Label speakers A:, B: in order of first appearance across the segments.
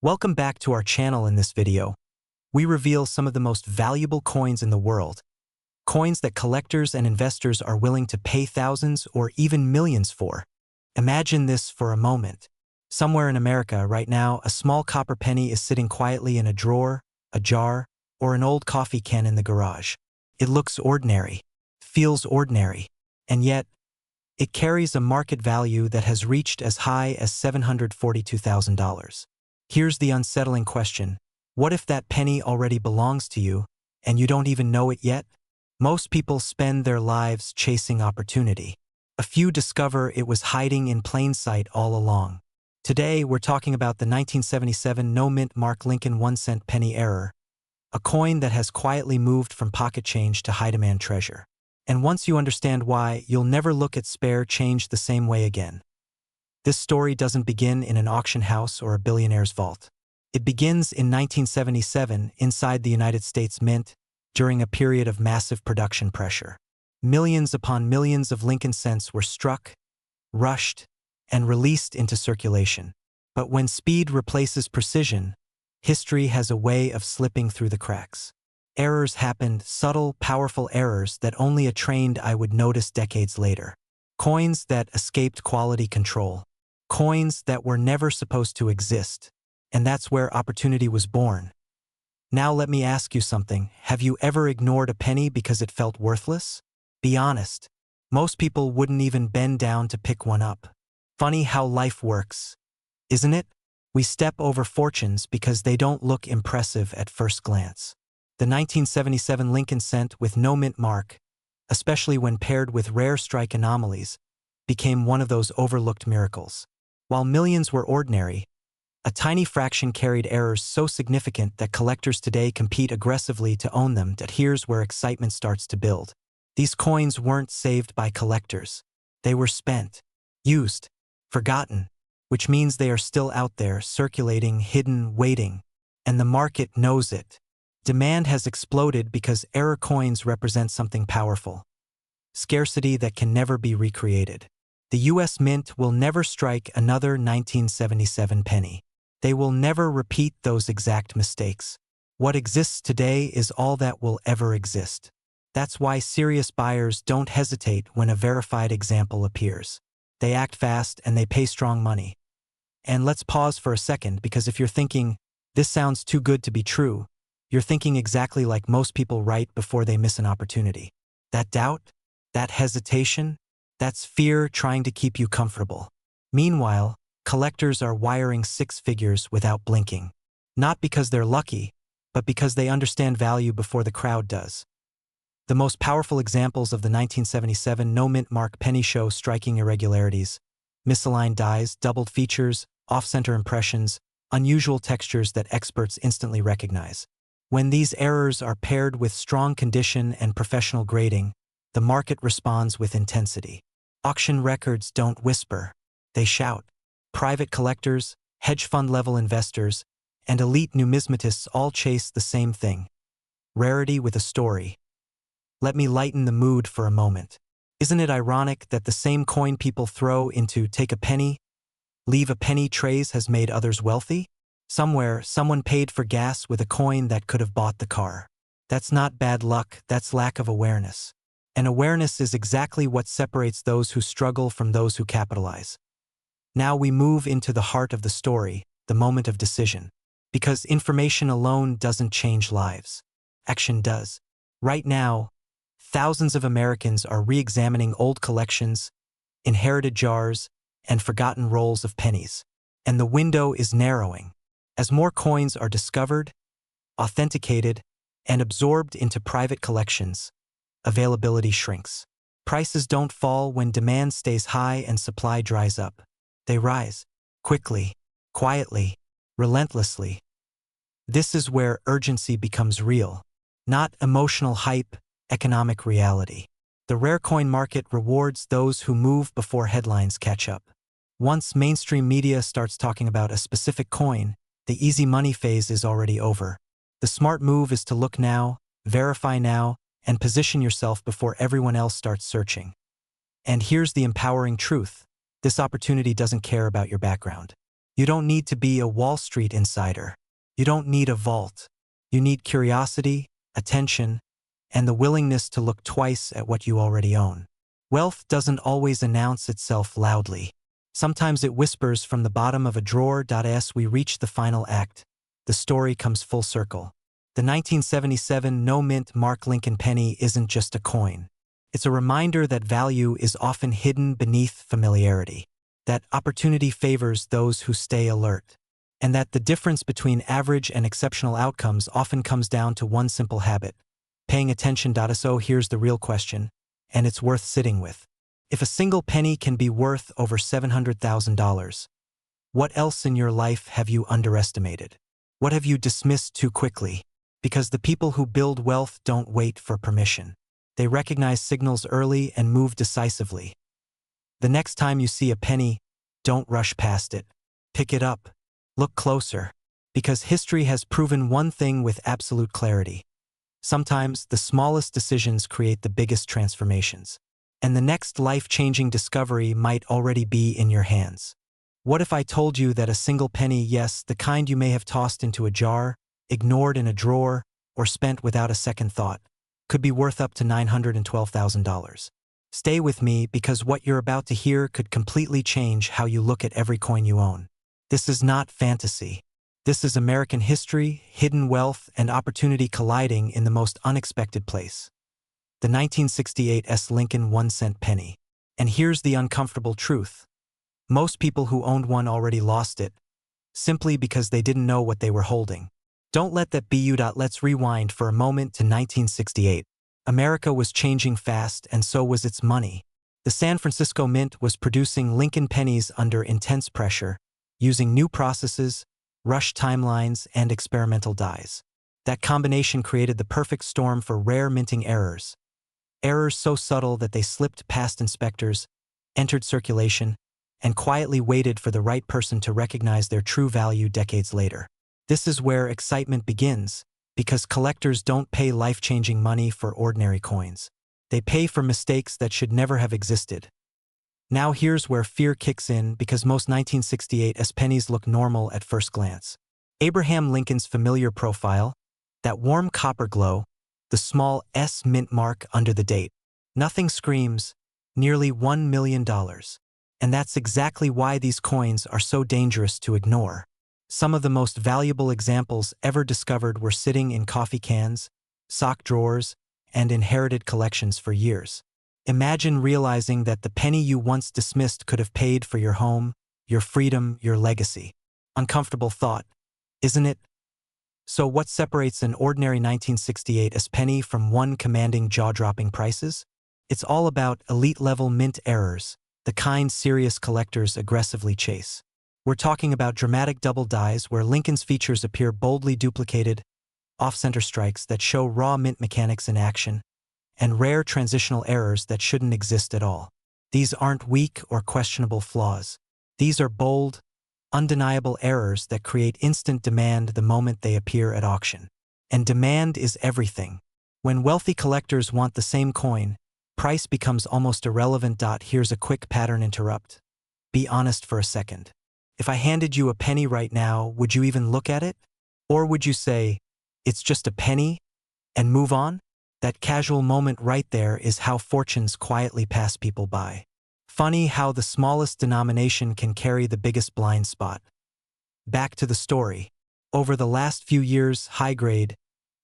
A: Welcome back to our channel. In this video, we reveal some of the most valuable coins in the world, coins that collectors and investors are willing to pay thousands or even millions for. Imagine this for a moment. Somewhere in America right now, a small copper penny is sitting quietly in a drawer, a jar, or an old coffee can in the garage. It looks ordinary, feels ordinary, and yet it carries a market value that has reached as high as $742,000. Here's the unsettling question. What if that penny already belongs to you, and you don't even know it yet? Most people spend their lives chasing opportunity. A few discover it was hiding in plain sight all along. Today, we're talking about the 1977 no-mint mark Lincoln 1-cent penny error, a coin that has quietly moved from pocket change to high-demand treasure. And once you understand why, you'll never look at spare change the same way again. This story doesn't begin in an auction house or a billionaire's vault. It begins in 1977 inside the United States Mint during a period of massive production pressure. Millions upon millions of Lincoln cents were struck, rushed, and released into circulation. But when speed replaces precision, history has a way of slipping through the cracks. Errors happened, subtle, powerful errors that only a trained eye would notice decades later. Coins that escaped quality control. Coins that were never supposed to exist. And that's where opportunity was born. Now let me ask you something. Have you ever ignored a penny because it felt worthless? Be honest. Most people wouldn't even bend down to pick one up. Funny how life works, isn't it? We step over fortunes because they don't look impressive at first glance. The 1977 Lincoln cent with no mint mark, especially when paired with rare strike anomalies, became one of those overlooked miracles. While millions were ordinary, a tiny fraction carried errors so significant that collectors today compete aggressively to own them. That here's where excitement starts to build. These coins weren't saved by collectors. They were spent, used, forgotten, which means they are still out there, circulating, hidden, waiting. And the market knows it. Demand has exploded because error coins represent something powerful. Scarcity that can never be recreated. The U.S. Mint will never strike another 1977 penny. They will never repeat those exact mistakes. What exists today is all that will ever exist. That's why serious buyers don't hesitate when a verified example appears. They act fast and they pay strong money. And let's pause for a second, because if you're thinking, this sounds too good to be true, you're thinking exactly like most people right before they miss an opportunity. That doubt, that hesitation, that's fear trying to keep you comfortable. Meanwhile, collectors are wiring six figures without blinking. Not because they're lucky, but because they understand value before the crowd does. The most powerful examples of the 1977 no-mint mark penny show striking irregularities, misaligned dies, doubled features, off-center impressions, unusual textures that experts instantly recognize. When these errors are paired with strong condition and professional grading, the market responds with intensity. Auction records don't whisper, they shout. Private collectors, hedge fund-level investors, and elite numismatists all chase the same thing: rarity with a story. Let me lighten the mood for a moment. Isn't it ironic that the same coin people throw into take a penny, leave a penny trays has made others wealthy? Somewhere, someone paid for gas with a coin that could have bought the car. That's not bad luck, that's lack of awareness. And awareness is exactly what separates those who struggle from those who capitalize. Now we move into the heart of the story, the moment of decision. Because information alone doesn't change lives. Action does. Right now, thousands of Americans are re-examining old collections, inherited jars, and forgotten rolls of pennies. And the window is narrowing. As more coins are discovered, authenticated, and absorbed into private collections, availability shrinks. Prices don't fall when demand stays high and supply dries up. They rise, quickly, quietly, relentlessly. This is where urgency becomes real, not emotional hype, economic reality. The rare coin market rewards those who move before headlines catch up. Once mainstream media starts talking about a specific coin, the easy money phase is already over. The smart move is to look now, verify now, and position yourself before everyone else starts searching. And here's the empowering truth. This opportunity doesn't care about your background. You don't need to be a Wall Street insider. You don't need a vault. You need curiosity, attention, and the willingness to look twice at what you already own. Wealth doesn't always announce itself loudly. Sometimes it whispers from the bottom of a drawer. As we reach the final act, the story comes full circle. The 1977 no-mint Mark Lincoln penny isn't just a coin. It's a reminder that value is often hidden beneath familiarity, that opportunity favors those who stay alert, and that the difference between average and exceptional outcomes often comes down to one simple habit: paying attention. So here's the real question, and it's worth sitting with. If a single penny can be worth over $700,000, what else in your life have you underestimated? What have you dismissed too quickly? Because the people who build wealth don't wait for permission. They recognize signals early and move decisively. The next time you see a penny, don't rush past it. Pick it up. Look closer. Because history has proven one thing with absolute clarity. Sometimes the smallest decisions create the biggest transformations. And the next life-changing discovery might already be in your hands. What if I told you that a single penny, yes, the kind you may have tossed into a jar, ignored in a drawer, or spent without a second thought, could be worth up to $912,000? Stay with me, because what you're about to hear could completely change how you look at every coin you own. This is not fantasy. This is American history, hidden wealth, and opportunity colliding in the most unexpected place. The 1968 Lincoln 1-cent penny. And here's the uncomfortable truth. Most people who owned one already lost it, simply because they didn't know what they were holding. Don't let that be you. Let's rewind for a moment to 1968. America was changing fast, and so was its money. The San Francisco Mint was producing Lincoln pennies under intense pressure, using new processes, rush timelines, and experimental dies. That combination created the perfect storm for rare minting errors. Errors so subtle that they slipped past inspectors, entered circulation, and quietly waited for the right person to recognize their true value decades later. This is where excitement begins, because collectors don't pay life-changing money for ordinary coins. They pay for mistakes that should never have existed. Now here's where fear kicks in, because most 1968 pennies look normal at first glance. Abraham Lincoln's familiar profile, that warm copper glow, the small S mint mark under the date. Nothing screams, nearly $1 million. And that's exactly why these coins are so dangerous to ignore. Some of the most valuable examples ever discovered were sitting in coffee cans, sock drawers, and inherited collections for years. Imagine realizing that the penny you once dismissed could have paid for your home, your freedom, your legacy. Uncomfortable thought, isn't it? So what separates an ordinary 1968 penny from one commanding jaw-dropping prices? It's all about elite-level mint errors, the kind serious collectors aggressively chase. We're talking about dramatic double dies where Lincoln's features appear boldly duplicated, off-center strikes that show raw mint mechanics in action, and rare transitional errors that shouldn't exist at all. These aren't weak or questionable flaws. These are bold, undeniable errors that create instant demand the moment they appear at auction. And demand is everything. When wealthy collectors want the same coin, price becomes almost irrelevant. Here's a quick pattern interrupt. Be honest for a second. If I handed you a penny right now, would you even look at it? Or would you say, it's just a penny, and move on? That casual moment right there is how fortunes quietly pass people by. Funny how the smallest denomination can carry the biggest blind spot. Back to the story. Over the last few years, high-grade,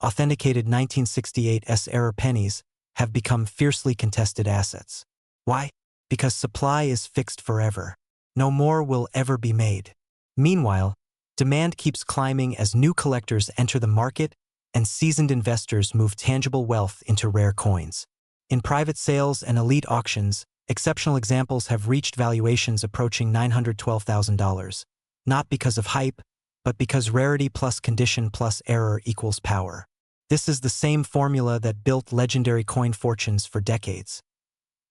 A: authenticated 1968 era pennies have become fiercely contested assets. Why? Because supply is fixed forever. No more will ever be made. Meanwhile, demand keeps climbing as new collectors enter the market and seasoned investors move tangible wealth into rare coins. In private sales and elite auctions, exceptional examples have reached valuations approaching $912,000, not because of hype, but because rarity plus condition plus error equals power. This is the same formula that built legendary coin fortunes for decades.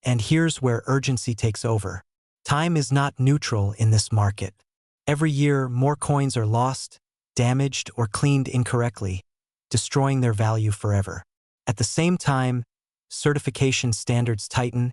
A: And here's where urgency takes over. Time is not neutral in this market. Every year, more coins are lost, damaged, or cleaned incorrectly, destroying their value forever. At the same time, certification standards tighten,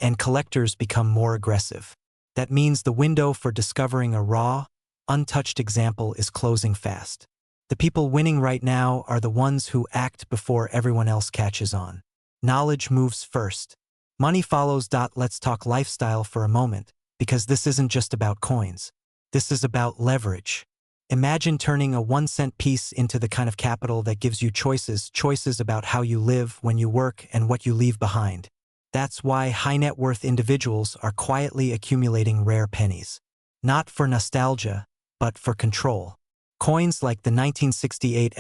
A: and collectors become more aggressive. That means the window for discovering a raw, untouched example is closing fast. The people winning right now are the ones who act before everyone else catches on. Knowledge moves first. Money follows. Let's talk lifestyle for a moment, because this isn't just about coins. This is about leverage. Imagine turning a 1-cent piece into the kind of capital that gives you choices about how you live, when you work, and what you leave behind. That's why high-net-worth individuals are quietly accumulating rare pennies. Not for nostalgia, but for control. Coins like the 1968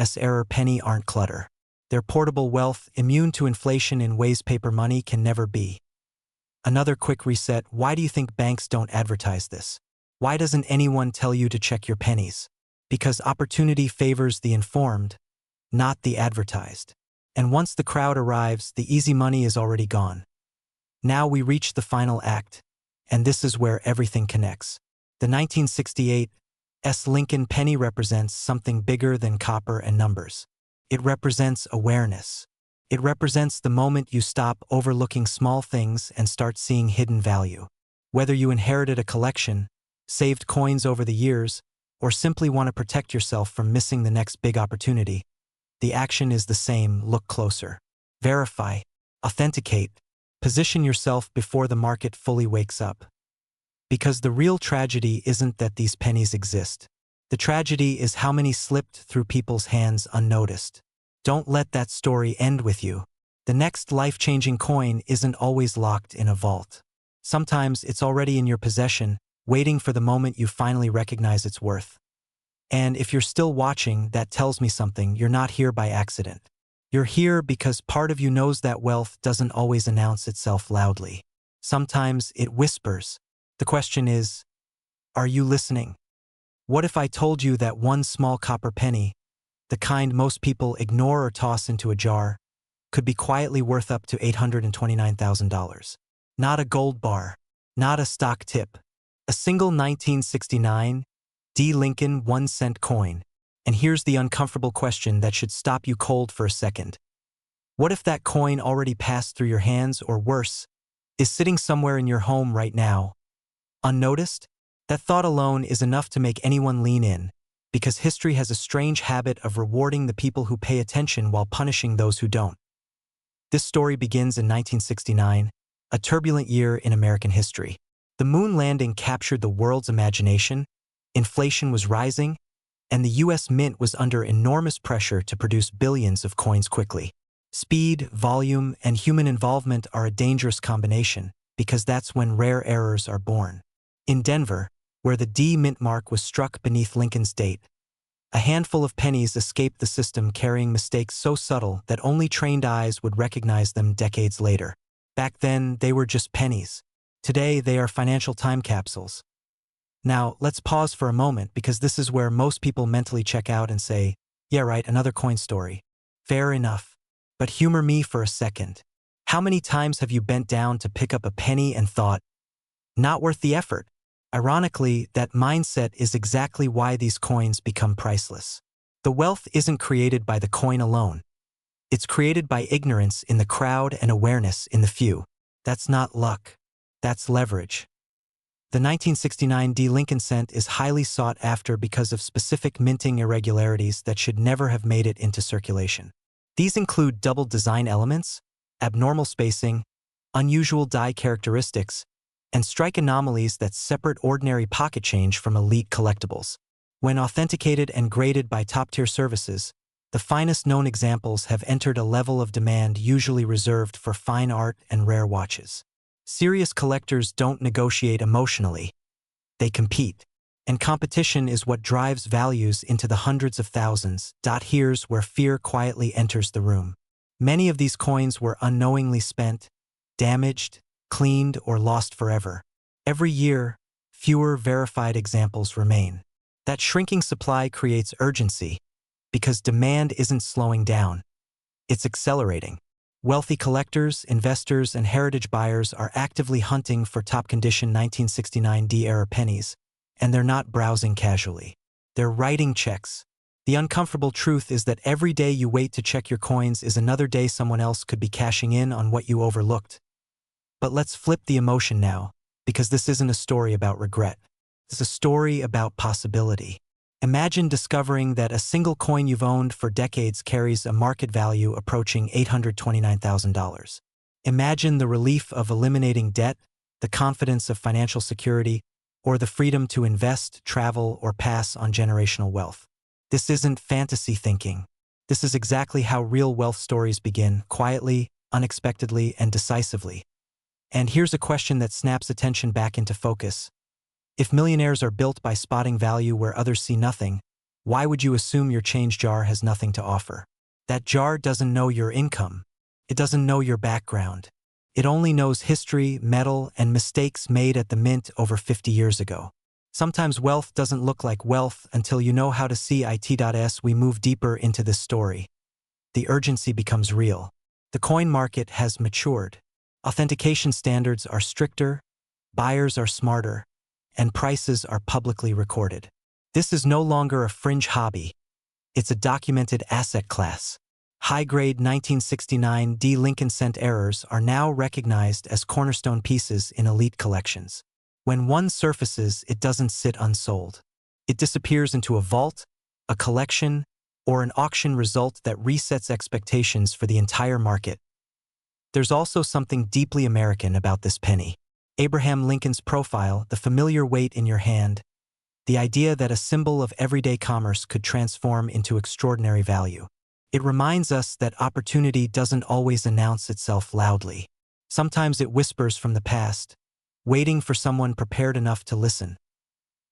A: penny aren't clutter. They're portable wealth, immune to inflation in ways paper money can never be. Another quick reset: why do you think banks don't advertise this? Why doesn't anyone tell you to check your pennies? Because opportunity favors the informed, not the advertised. And once the crowd arrives, the easy money is already gone. Now we reach the final act, and this is where everything connects. The 1968 Lincoln penny represents something bigger than copper and numbers. It represents awareness. It represents the moment you stop overlooking small things and start seeing hidden value. Whether you inherited a collection, saved coins over the years, or simply want to protect yourself from missing the next big opportunity, the action is the same: look closer. Verify. Authenticate. Position yourself before the market fully wakes up. Because the real tragedy isn't that these pennies exist. The tragedy is how many slipped through people's hands unnoticed. Don't let that story end with you. The next life-changing coin isn't always locked in a vault. Sometimes it's already in your possession, waiting for the moment you finally recognize its worth. And if you're still watching, that tells me something. You're not here by accident. You're here because part of you knows that wealth doesn't always announce itself loudly. Sometimes it whispers. The question is, are you listening? What if I told you that one small copper penny, the kind most people ignore or toss into a jar, could be quietly worth up to $829,000? Not a gold bar, not a stock tip. A single 1969 Lincoln 1-cent coin. And here's the uncomfortable question that should stop you cold for a second. What if that coin already passed through your hands, or worse, is sitting somewhere in your home right now, unnoticed? That thought alone is enough to make anyone lean in, because history has a strange habit of rewarding the people who pay attention while punishing those who don't. This story begins in 1969, a turbulent year in American history. The moon landing captured the world's imagination, inflation was rising, and the U.S. Mint was under enormous pressure to produce billions of coins quickly. Speed, volume, and human involvement are a dangerous combination, because that's when rare errors are born. In Denver, where the D mint mark was struck beneath Lincoln's date, a handful of pennies escaped the system, carrying mistakes so subtle that only trained eyes would recognize them decades later. Back then, they were just pennies. Today, they are financial time capsules. Now, let's pause for a moment, because this is where most people mentally check out and say, yeah, right, another coin story. Fair enough. But humor me for a second. How many times have you bent down to pick up a penny and thought, not worth the effort? Ironically, that mindset is exactly why these coins become priceless. The wealth isn't created by the coin alone. It's created by ignorance in the crowd and awareness in the few. That's not luck. That's leverage. The 1969 Lincoln cent is highly sought after because of specific minting irregularities that should never have made it into circulation. These include double design elements, abnormal spacing, unusual die characteristics, and strike anomalies that separate ordinary pocket change from elite collectibles. When authenticated and graded by top-tier services, the finest known examples have entered a level of demand usually reserved for fine art and rare watches. Serious collectors don't negotiate emotionally. They compete. And competition is what drives values into the hundreds of thousands. Here's where fear quietly enters the room. Many of these coins were unknowingly spent, damaged, cleaned, or lost forever. Every year, fewer verified examples remain. That shrinking supply creates urgency, because demand isn't slowing down. It's accelerating. Wealthy collectors, investors, and heritage buyers are actively hunting for top-condition 1969 D-era pennies, and they're not browsing casually. They're writing checks. The uncomfortable truth is that every day you wait to check your coins is another day someone else could be cashing in on what you overlooked. But let's flip the emotion now, because this isn't a story about regret. It's a story about possibility. Imagine discovering that a single coin you've owned for decades carries a market value approaching $829,000. Imagine the relief of eliminating debt, the confidence of financial security, or the freedom to invest, travel, or pass on generational wealth. This isn't fantasy thinking. This is exactly how real wealth stories begin, quietly, unexpectedly, and decisively. And here's a question that snaps attention back into focus. If millionaires are built by spotting value where others see nothing, why would you assume your change jar has nothing to offer? That jar doesn't know your income. It doesn't know your background. It only knows history, metal, and mistakes made at the mint over 50 years ago. Sometimes wealth doesn't look like wealth until you know how to see it. As we move deeper into this story, the urgency becomes real. The coin market has matured. Authentication standards are stricter, buyers are smarter, and prices are publicly recorded. This is no longer a fringe hobby. It's a documented asset class. High-grade 1969 D Lincoln cent errors are now recognized as cornerstone pieces in elite collections. When one surfaces, it doesn't sit unsold. It disappears into a vault, a collection, or an auction result that resets expectations for the entire market. There's also something deeply American about this penny. Abraham Lincoln's profile, the familiar weight in your hand, the idea that a symbol of everyday commerce could transform into extraordinary value. It reminds us that opportunity doesn't always announce itself loudly. Sometimes it whispers from the past, waiting for someone prepared enough to listen.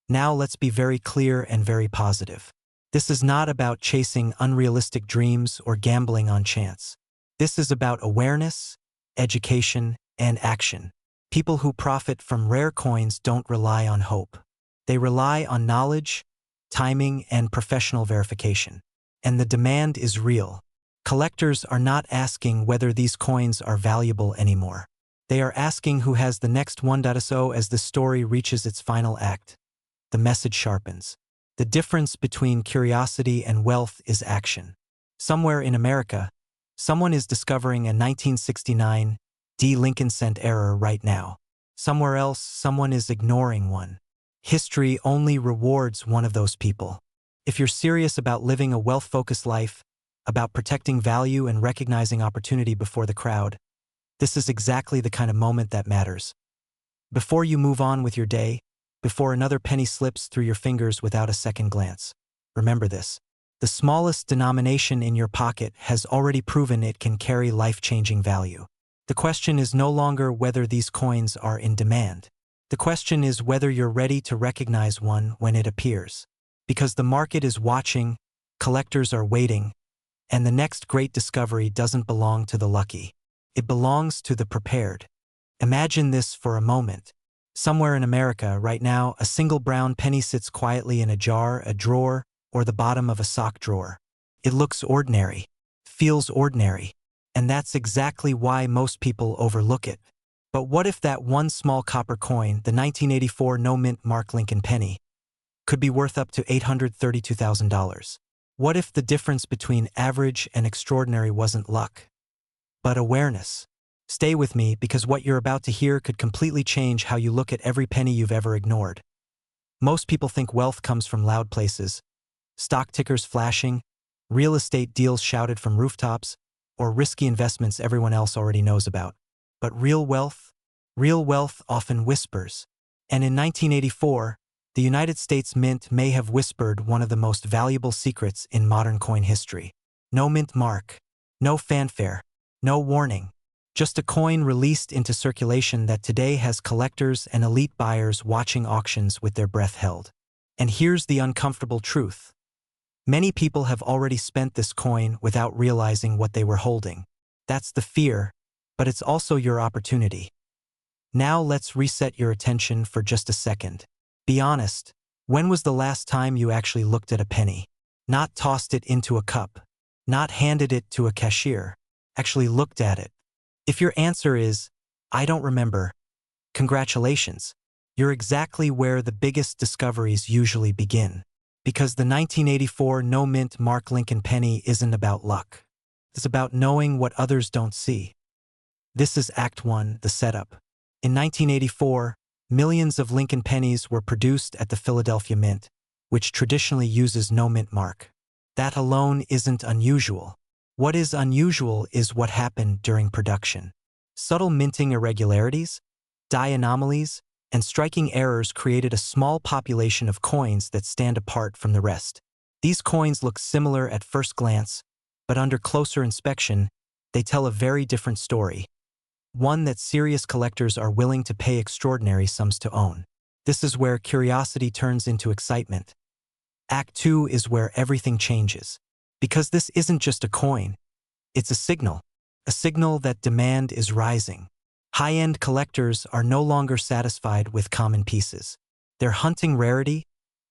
A: Now let's be very clear and very positive. This is not about chasing unrealistic dreams or gambling on chance. This is about awareness, education, and action. People who profit from rare coins don't rely on hope. They rely on knowledge, timing, and professional verification. And the demand is real. Collectors are not asking whether these coins are valuable anymore. They are asking who has the next one. So as the story reaches its final act, the message sharpens. The difference between curiosity and wealth is action. Somewhere in America, someone is discovering a 1969 D Lincoln cent error right now. Somewhere else, someone is ignoring one. History only rewards one of those people. If you're serious about living a wealth-focused life, about protecting value and recognizing opportunity before the crowd, this is exactly the kind of moment that matters. Before you move on with your day, before another penny slips through your fingers without a second glance, remember this. The smallest denomination in your pocket has already proven it can carry life-changing value. The question is no longer whether these coins are in demand. The question is whether you're ready to recognize one when it appears. Because the market is watching, collectors are waiting, and the next great discovery doesn't belong to the lucky. It belongs to the prepared. Imagine this for a moment. Somewhere in America, right now, a single brown penny sits quietly in a jar, a drawer, or the bottom of a sock drawer. It looks ordinary, feels ordinary, and that's exactly why most people overlook it. But what if that one small copper coin, the 1984 no-mint Mark Lincoln penny, could be worth up to $832,000? What if the difference between average and extraordinary wasn't luck, but awareness? Stay with me, because what you're about to hear could completely change how you look at every penny you've ever ignored. Most people think wealth comes from loud places, stock tickers flashing, real estate deals shouted from rooftops, or risky investments everyone else already knows about. But real wealth often whispers. And in 1984, the United States Mint may have whispered one of the most valuable secrets in modern coin history. No mint mark, no fanfare, no warning. Just a coin released into circulation that today has collectors and elite buyers watching auctions with their breath held. And here's the uncomfortable truth. Many people have already spent this coin without realizing what they were holding. That's the fear, but it's also your opportunity. Now let's reset your attention for just a second. Be honest, when was the last time you actually looked at a penny? Not tossed it into a cup, not handed it to a cashier, actually looked at it. If your answer is, I don't remember, congratulations. You're exactly where the biggest discoveries usually begin. Because the 1984 no-mint Mark Lincoln penny isn't about luck. It's about knowing what others don't see. This is Act 1, the setup. In 1984, Millions of Lincoln pennies were produced at the Philadelphia Mint, which traditionally uses no mint mark. That alone isn't unusual. What is unusual is what happened during production. Subtle minting irregularities, die anomalies, and striking errors created a small population of coins that stand apart from the rest. These coins look similar at first glance, but under closer inspection, they tell a very different story. One that serious collectors are willing to pay extraordinary sums to own. This is where curiosity turns into excitement. Act 2 is where everything changes. Because this isn't just a coin, it's a signal that demand is rising. High-end collectors are no longer satisfied with common pieces. They're hunting rarity,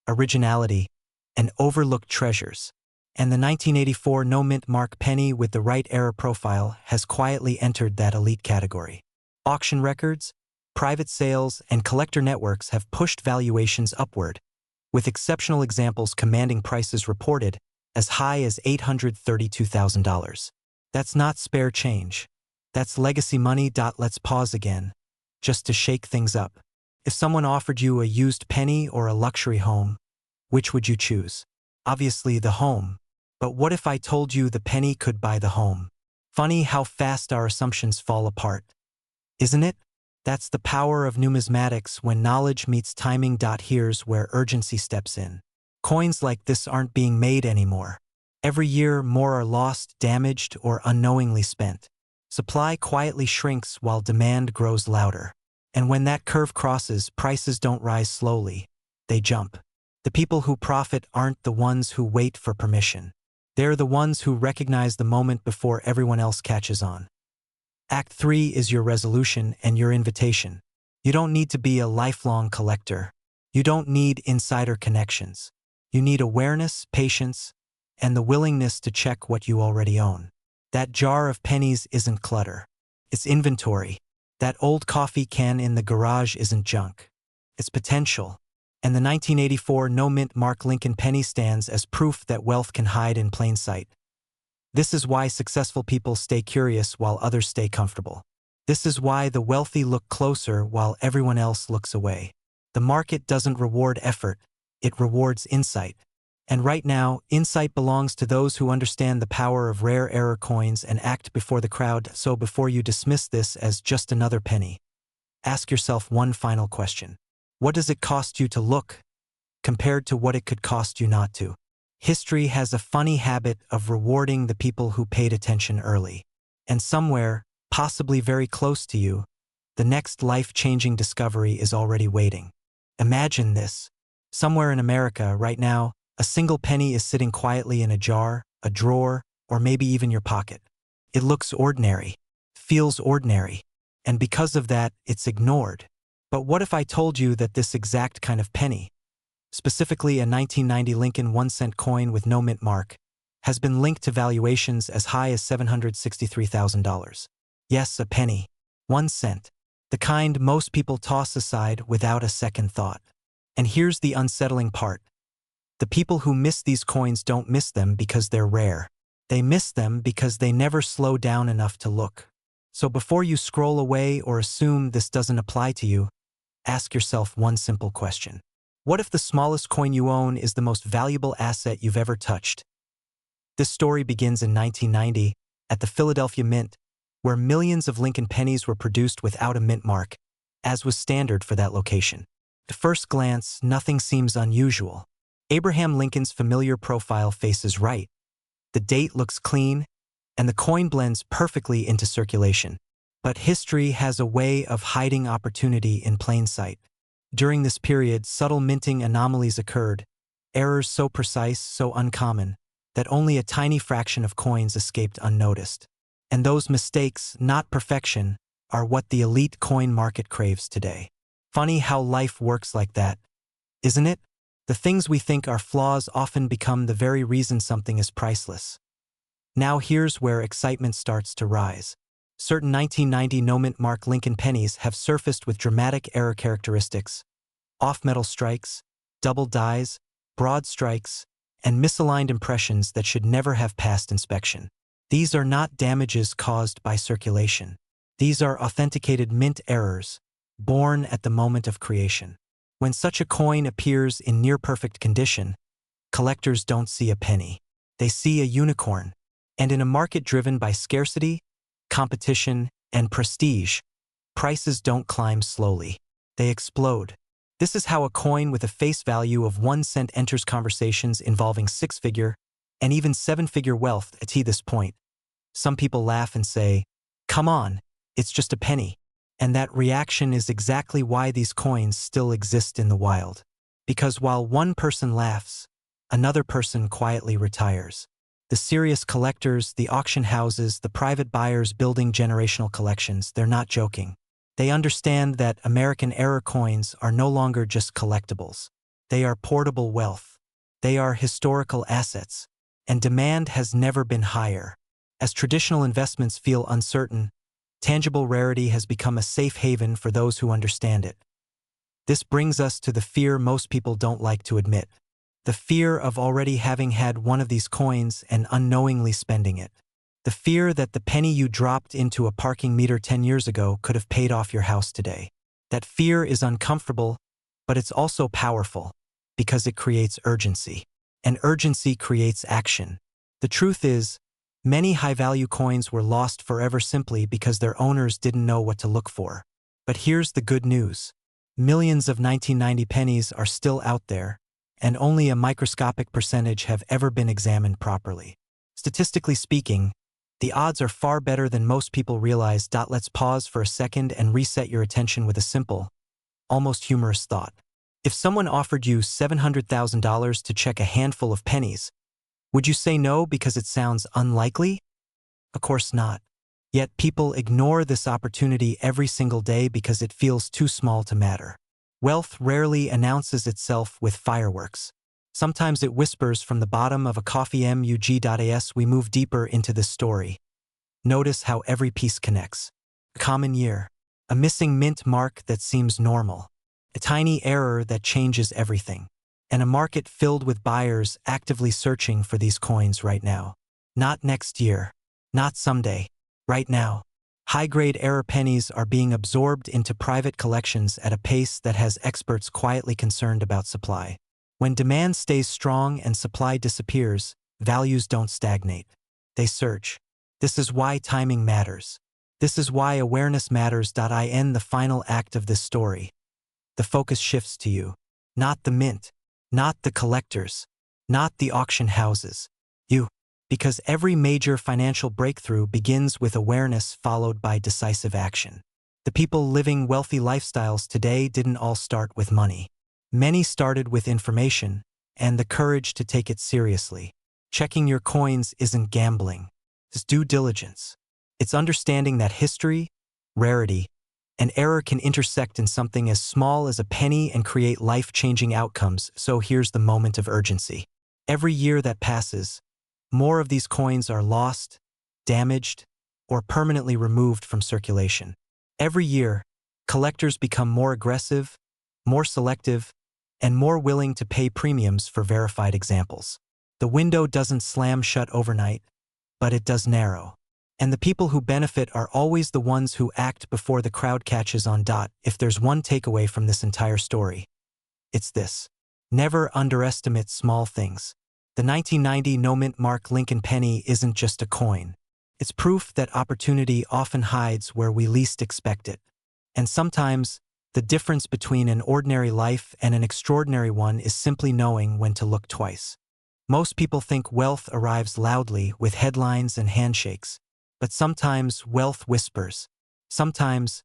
A: originality, and overlooked treasures. And the 1984 no-mint mark penny with the right era profile has quietly entered that elite category. Auction records, private sales, and collector networks have pushed valuations upward, with exceptional examples commanding prices reported as high as $832,000. That's not spare change. That's legacy money. Let's pause again, just to shake things up. If someone offered you a used penny or a luxury home, which would you choose? Obviously the home. But what if I told you the penny could buy the home? Funny how fast our assumptions fall apart. Isn't it? That's the power of numismatics when knowledge meets timing. Here's where urgency steps in. Coins like this aren't being made anymore. Every year, more are lost, damaged, or unknowingly spent. Supply quietly shrinks while demand grows louder. And when that curve crosses, prices don't rise slowly. They jump. The people who profit aren't the ones who wait for permission. They're the ones who recognize the moment before everyone else catches on. Act 3 is your resolution and your invitation. You don't need to be a lifelong collector. You don't need insider connections. You need awareness, patience, and the willingness to check what you already own. That jar of pennies isn't clutter. It's inventory. That old coffee can in the garage isn't junk. It's potential. And the 1984 no-mint mark Lincoln penny stands as proof that wealth can hide in plain sight. This is why successful people stay curious while others stay comfortable. This is why the wealthy look closer while everyone else looks away. The market doesn't reward effort, it rewards insight. And right now, insight belongs to those who understand the power of rare error coins and act before the crowd. So before you dismiss this as just another penny, ask yourself one final question. What does it cost you to look, compared to what it could cost you not to? History has a funny habit of rewarding the people who paid attention early. And somewhere, possibly very close to you, the next life-changing discovery is already waiting. Imagine this. Somewhere in America, right now, a single penny is sitting quietly in a jar, a drawer, or maybe even your pocket. It looks ordinary, feels ordinary, and because of that, it's ignored. But what if I told you that this exact kind of penny, specifically a 1990 Lincoln 1-cent coin with no mint mark, has been linked to valuations as high as $763,000? Yes, a penny. 1 cent. The kind most people toss aside without a second thought. And here's the unsettling part. The people who miss these coins don't miss them because they're rare. They miss them because they never slow down enough to look. So before you scroll away or assume this doesn't apply to you, ask yourself one simple question. What if the smallest coin you own is the most valuable asset you've ever touched? This story begins in 1990 at the Philadelphia Mint, where millions of Lincoln pennies were produced without a mint mark, as was standard for that location. At first glance, nothing seems unusual. Abraham Lincoln's familiar profile faces right. The date looks clean, and the coin blends perfectly into circulation. But history has a way of hiding opportunity in plain sight. During this period, subtle minting anomalies occurred, errors so precise, so uncommon, that only a tiny fraction of coins escaped unnoticed. And those mistakes, not perfection, are what the elite coin market craves today. Funny how life works like that, isn't it? The things we think are flaws often become the very reason something is priceless. Now here's where excitement starts to rise. Certain 1990 no-mint mark Lincoln pennies have surfaced with dramatic error characteristics, off-metal strikes, double dies, broad strikes, and misaligned impressions that should never have passed inspection. These are not damages caused by circulation. These are authenticated mint errors, born at the moment of creation. When such a coin appears in near-perfect condition, collectors don't see a penny. They see a unicorn. And in a market driven by scarcity, competition, and prestige, prices don't climb slowly. They explode. This is how a coin with a face value of 1 cent enters conversations involving 6-figure and even 7-figure wealth at this point. Some people laugh and say, "Come on, it's just a penny." And that reaction is exactly why these coins still exist in the wild. Because while one person laughs, another person quietly retires. The serious collectors, the auction houses, the private buyers building generational collections, they're not joking. They understand that American-era coins are no longer just collectibles. They are portable wealth. They are historical assets. And demand has never been higher. As traditional investments feel uncertain, tangible rarity has become a safe haven for those who understand it. This brings us to the fear most people don't like to admit. The fear of already having had one of these coins and unknowingly spending it. The fear that the penny you dropped into a parking meter 10 years ago could have paid off your house today. That fear is uncomfortable, but it's also powerful, because it creates urgency. And urgency creates action. The truth is, many high-value coins were lost forever simply because their owners didn't know what to look for. But here's the good news. Millions of 1990 pennies are still out there, and only a microscopic percentage have ever been examined properly. Statistically speaking, the odds are far better than most people realize. Let's pause for a second and reset your attention with a simple, almost humorous thought. If someone offered you $700,000 to check a handful of pennies, would you say no because it sounds unlikely? Of course not. Yet people ignore this opportunity every single day because it feels too small to matter. Wealth rarely announces itself with fireworks. Sometimes it whispers from the bottom of a coffee mug. As we move deeper into this story, notice how every piece connects. A common year, a missing mint mark that seems normal, a tiny error that changes everything, and a market filled with buyers actively searching for these coins right now. Not next year, not someday, right now. High-grade error pennies are being absorbed into private collections at a pace that has experts quietly concerned about supply. When demand stays strong and supply disappears, values don't stagnate. They surge. This is why timing matters. This is why awareness matters. I end the final act of this story. The focus shifts to you. Not the mint. Not the collectors. Not the auction houses. You. Because every major financial breakthrough begins with awareness followed by decisive action. The people living wealthy lifestyles today didn't all start with money. Many started with information and the courage to take it seriously. Checking your coins isn't gambling. It's due diligence. It's understanding that history, rarity, and error can intersect in something as small as a penny and create life-changing outcomes. So here's the moment of urgency. Every year that passes, more of these coins are lost, damaged, or permanently removed from circulation. Every year, collectors become more aggressive, more selective, and more willing to pay premiums for verified examples. The window doesn't slam shut overnight, but it does narrow. And the people who benefit are always the ones who act before the crowd catches on. If there's one takeaway from this entire story, it's this. Never underestimate small things. The 1990 no-mint mark Lincoln penny isn't just a coin. It's proof that opportunity often hides where we least expect it. And sometimes, the difference between an ordinary life and an extraordinary one is simply knowing when to look twice. Most people think wealth arrives loudly with headlines and handshakes. But sometimes wealth whispers. Sometimes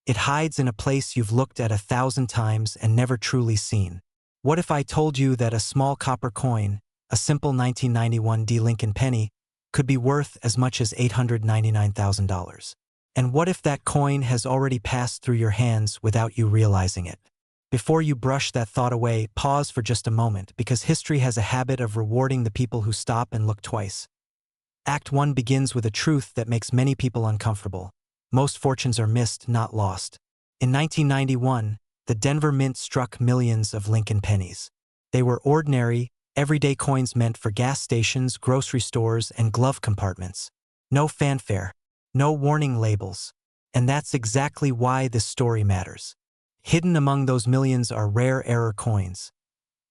A: it hides in a place you've looked at 1,000 times and never truly seen. What if I told you that a small copper coin, a simple 1991 Lincoln penny, could be worth as much as $899,000? And what if that coin has already passed through your hands without you realizing it? Before you brush that thought away, pause for just a moment, because history has a habit of rewarding the people who stop and look twice. Act 1 begins with a truth that makes many people uncomfortable. Most fortunes are missed, not lost. In 1991, the Denver Mint struck millions of Lincoln pennies. They were ordinary, everyday coins meant for gas stations, grocery stores, and glove compartments. No fanfare, no warning labels. And that's exactly why this story matters. Hidden among those millions are rare error coins.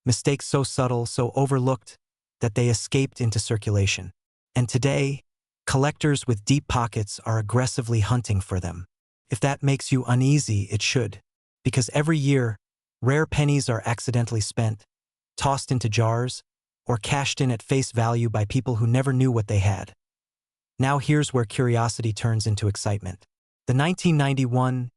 A: Mistakes so subtle, so overlooked, that they escaped into circulation. And today, collectors with deep pockets are aggressively hunting for them. If that makes you uneasy, it should. Because every year, rare pennies are accidentally spent, tossed into jars, or cashed in at face value by people who never knew what they had. Now here's where curiosity turns into excitement. The 1991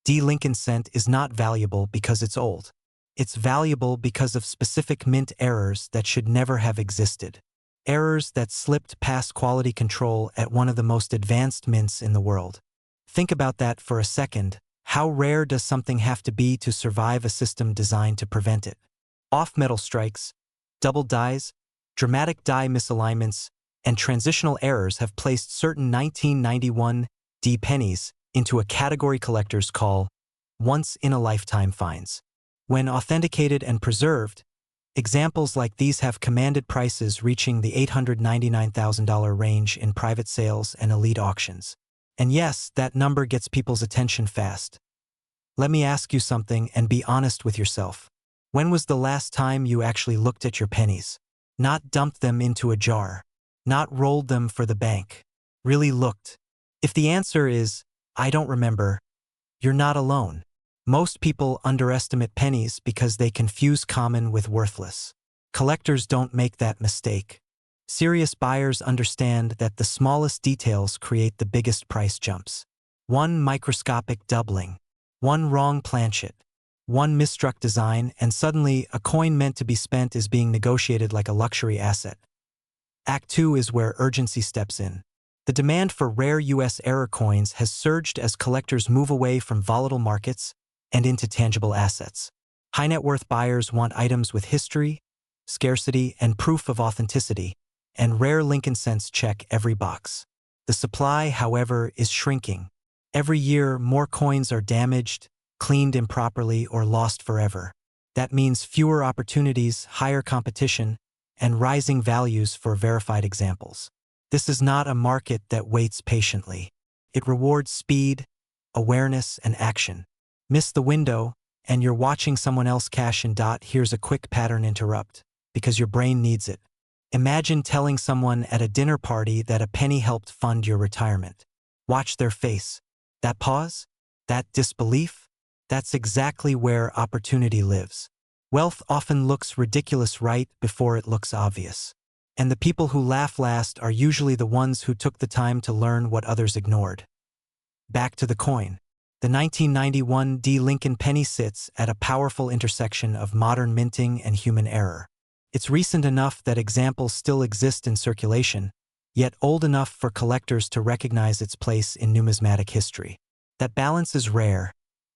A: D. Lincoln cent is not valuable because it's old. It's valuable because of specific mint errors that should never have existed. Errors that slipped past quality control at one of the most advanced mints in the world. Think about that for a second. How rare does something have to be to survive a system designed to prevent it? Off-metal strikes, double dies, dramatic die misalignments, and transitional errors have placed certain 1991 D pennies into a category collectors call once-in-a-lifetime finds. When authenticated and preserved, examples like these have commanded prices reaching the $899,000 range in private sales and elite auctions. And yes, that number gets people's attention fast. Let me ask you something and be honest with yourself. When was the last time you actually looked at your pennies? Not dumped them into a jar. Not rolled them for the bank. Really looked. If the answer is, I don't remember, you're not alone. Most people underestimate pennies because they confuse common with worthless. Collectors don't make that mistake. Serious buyers understand that the smallest details create the biggest price jumps. One microscopic doubling, one wrong planchet, one misstruck design, and suddenly a coin meant to be spent is being negotiated like a luxury asset. Act 2 is where urgency steps in. The demand for rare U.S. error coins has surged as collectors move away from volatile markets and into tangible assets. High-net-worth buyers want items with history, scarcity, and proof of authenticity, and rare Lincoln cents check every box. The supply, however, is shrinking. Every year, more coins are damaged, cleaned improperly, or lost forever. That means fewer opportunities, higher competition, and rising values for verified examples. This is not a market that waits patiently. It rewards speed, awareness, and action. Miss the window, and you're watching someone else cash in. Here's a quick pattern interrupt, because your brain needs it. Imagine telling someone at a dinner party that a penny helped fund your retirement. Watch their face. That pause? That disbelief? That's exactly where opportunity lives. Wealth often looks ridiculous right before it looks obvious. And the people who laugh last are usually the ones who took the time to learn what others ignored. Back to the coin. The 1991 D. Lincoln penny sits at a powerful intersection of modern minting and human error. It's recent enough that examples still exist in circulation, yet old enough for collectors to recognize its place in numismatic history. That balance is rare,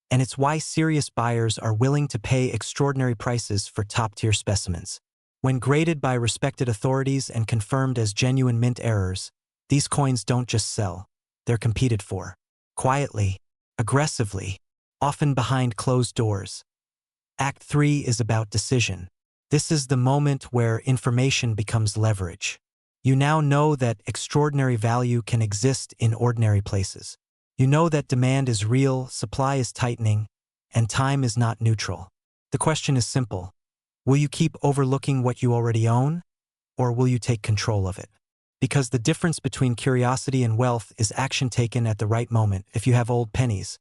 A: and it's why serious buyers are willing to pay extraordinary prices for top-tier specimens. When graded by respected authorities and confirmed as genuine mint errors, these coins don't just sell, they're competed for. Quietly, aggressively, often behind closed doors. Act 3 is about decision. This is the moment where information becomes leverage. You now know that extraordinary value can exist in ordinary places. You know that demand is real, supply is tightening, and time is not neutral. The question is simple. Will you keep overlooking what you already own, or will you take control of it? Because the difference between curiosity and wealth is action taken at the right moment. If you have old pennies,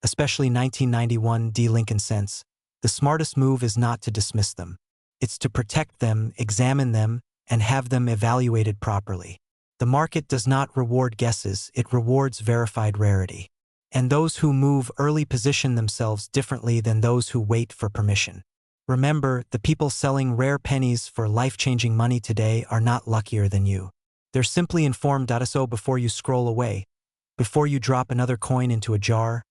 A: especially 1991 D. Lincoln cents, the smartest move is not to dismiss them. It's to protect them, examine them, and have them evaluated properly. The market does not reward guesses, it rewards verified rarity. And those who move early position themselves differently than those who wait for permission. Remember, the people selling rare pennies for life-changing money today are not luckier than you. They're simply informed. So before you scroll away, before you drop another coin into a jar,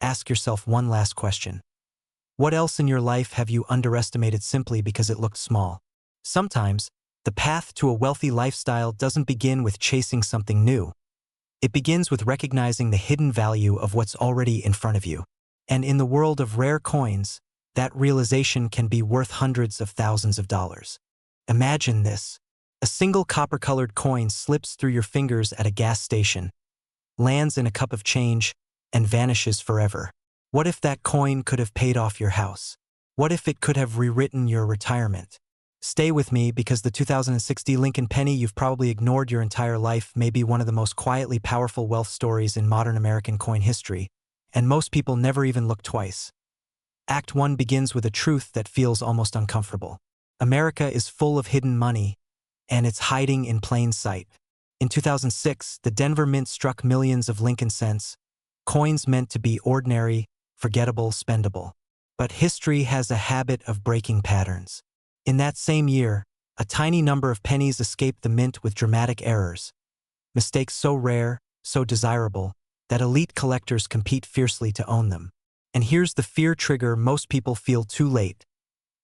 A: ask yourself one last question. What else in your life have you underestimated simply because it looked small? Sometimes, the path to a wealthy lifestyle doesn't begin with chasing something new. It begins with recognizing the hidden value of what's already in front of you. And in the world of rare coins, that realization can be worth hundreds of thousands of dollars. Imagine this. A single copper-colored coin slips through your fingers at a gas station, lands in a cup of change, and vanishes forever. What if that coin could have paid off your house? What if it could have rewritten your retirement? Stay with me because the 2060 Lincoln Penny you've probably ignored your entire life may be one of the most quietly powerful wealth stories in modern American coin history, and most people never even look twice. Act 1 begins with a truth that feels almost uncomfortable. America is full of hidden money, and it's hiding in plain sight. In 2006, the Denver Mint struck millions of Lincoln cents, coins meant to be ordinary, forgettable, spendable. But history has a habit of breaking patterns. In that same year, a tiny number of pennies escaped the mint with dramatic errors. Mistakes so rare, so desirable, that elite collectors compete fiercely to own them. And here's the fear trigger most people feel too late.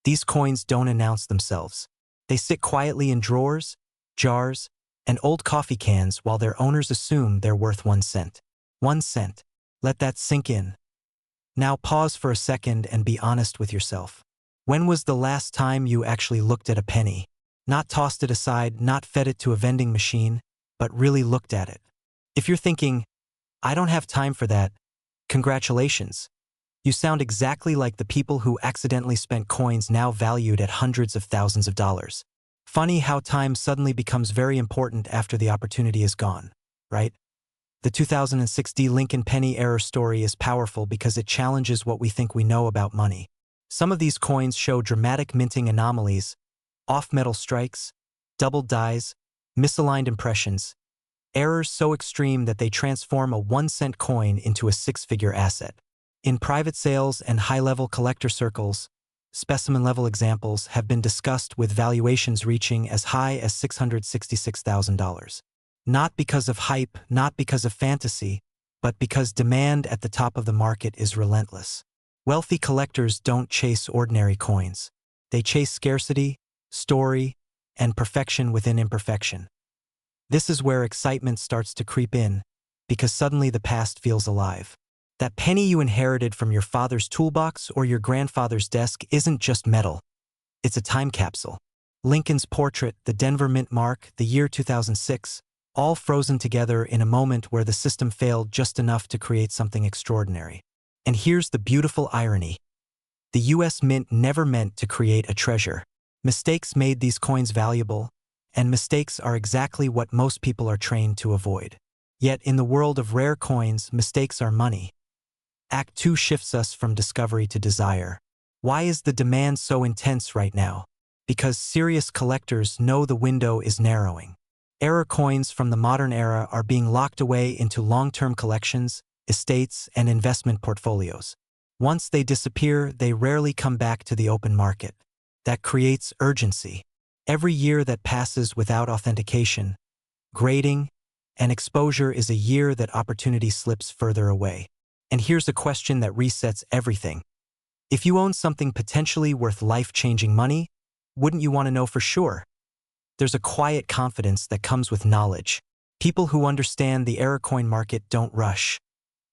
A: These coins don't announce themselves. They sit quietly in drawers, jars, and old coffee cans while their owners assume they're worth 1 cent. 1 cent. Let that sink in. Now pause for a second and be honest with yourself. When was the last time you actually looked at a penny? Not tossed it aside, not fed it to a vending machine, but really looked at it. If you're thinking, I don't have time for that, congratulations. You sound exactly like the people who accidentally spent coins now valued at hundreds of thousands of dollars. Funny how time suddenly becomes very important after the opportunity is gone, right? The 2060 Lincoln Penny error story is powerful because it challenges what we think we know about money. Some of these coins show dramatic minting anomalies, off-metal strikes, doubled dies, misaligned impressions, errors so extreme that they transform a 1-cent coin into a 6-figure asset. In private sales and high-level collector circles, specimen-level examples have been discussed with valuations reaching as high as $666,000. Not because of hype, not because of fantasy, but because demand at the top of the market is relentless. Wealthy collectors don't chase ordinary coins. They chase scarcity, story, and perfection within imperfection. This is where excitement starts to creep in, because suddenly the past feels alive. That penny you inherited from your father's toolbox or your grandfather's desk isn't just metal. It's a time capsule. Lincoln's portrait, the Denver Mint mark, the year 2006, all frozen together in a moment where the system failed just enough to create something extraordinary. And here's the beautiful irony. The US Mint never meant to create a treasure. Mistakes made these coins valuable, and mistakes are exactly what most people are trained to avoid. Yet in the world of rare coins, mistakes are money. Act 2 shifts us from discovery to desire. Why is the demand so intense right now? Because serious collectors know the window is narrowing. Error coins from the modern era are being locked away into long-term collections, estates, and investment portfolios. Once they disappear, they rarely come back to the open market. That creates urgency. Every year that passes without authentication, grading, and exposure is a year that opportunity slips further away. And here's a question that resets everything. If you own something potentially worth life-changing money, wouldn't you want to know for sure? There's a quiet confidence that comes with knowledge. People who understand the error coin market don't rush.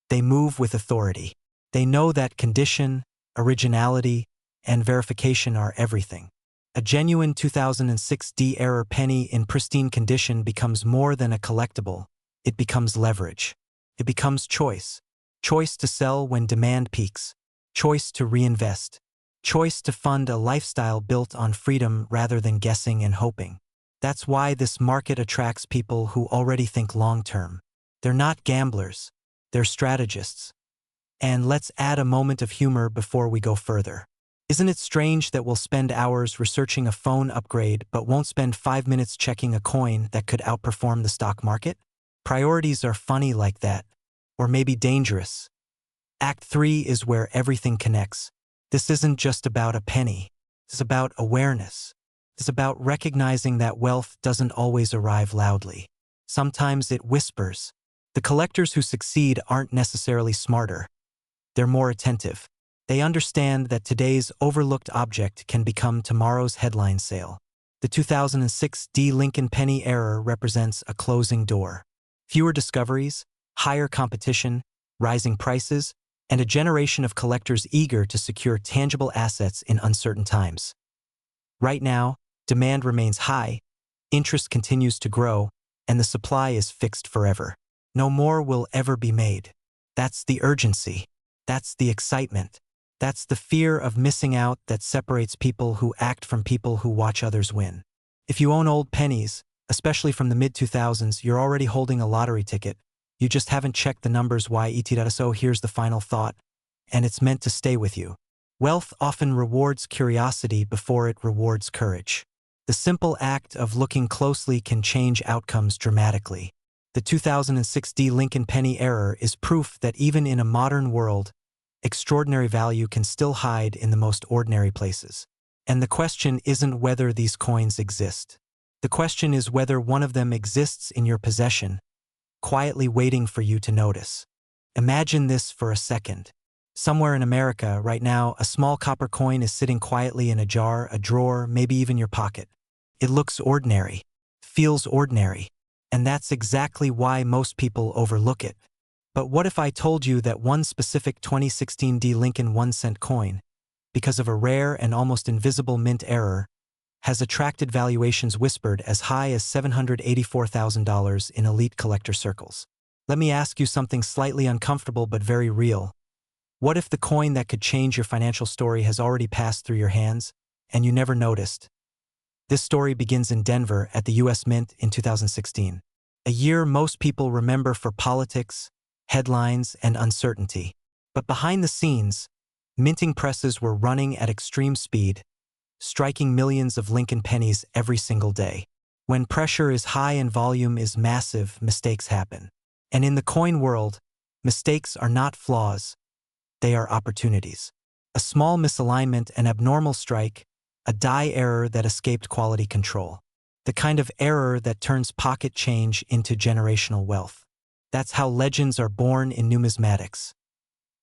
A: They move with authority. They know that condition, originality, and verification are everything. A genuine 2006 D-error penny in pristine condition becomes more than a collectible. It becomes leverage. It becomes choice. Choice to sell when demand peaks. Choice to reinvest. Choice to fund a lifestyle built on freedom rather than guessing and hoping. That's why this market attracts people who already think long-term. They're not gamblers. They're strategists. And let's add a moment of humor before we go further. Isn't it strange that we'll spend hours researching a phone upgrade but won't spend 5 minutes checking a coin that could outperform the stock market? Priorities are funny like that, or maybe dangerous. Act 3 is where everything connects. This isn't just about a penny. It's about awareness. It's about recognizing that wealth doesn't always arrive loudly. Sometimes it whispers. The collectors who succeed aren't necessarily smarter. They're more attentive. They understand that today's overlooked object can become tomorrow's headline sale. The 2006 D. Lincoln Penny error represents a closing door. Fewer discoveries, higher competition, rising prices, and a generation of collectors eager to secure tangible assets in uncertain times. Right now, demand remains high, interest continues to grow, and the supply is fixed forever. No more will ever be made. That's the urgency. That's the excitement. That's the fear of missing out that separates people who act from people who watch others win. If you own old pennies, especially from the mid-2000s, you're already holding a lottery ticket. You just haven't checked the numbers yet. So here's the final thought, and it's meant to stay with you. Wealth often rewards curiosity before it rewards courage. The simple act of looking closely can change outcomes dramatically. The 2006 Lincoln penny error is proof that even in a modern world, extraordinary value can still hide in the most ordinary places. And the question isn't whether these coins exist. The question is whether one of them exists in your possession, quietly waiting for you to notice. Imagine this for a second. Somewhere in America, right now, a small copper coin is sitting quietly in a jar, a drawer, maybe even your pocket. It looks ordinary, feels ordinary, and that's exactly why most people overlook it. But what if I told you that one specific 2016 Lincoln 1-cent coin, because of a rare and almost invisible mint error, has attracted valuations whispered as high as $784,000 in elite collector circles? Let me ask you something slightly uncomfortable but very real. What if the coin that could change your financial story has already passed through your hands, and you never noticed? This story begins in Denver at the U.S. Mint in 2016, a year most people remember for politics, headlines, and uncertainty. But behind the scenes, minting presses were running at extreme speed, striking millions of Lincoln pennies every single day. When pressure is high and volume is massive, mistakes happen. And in the coin world, mistakes are not flaws, they are opportunities. A small misalignment, an abnormal strike, a die error that escaped quality control. The kind of error that turns pocket change into generational wealth. That's how legends are born in numismatics.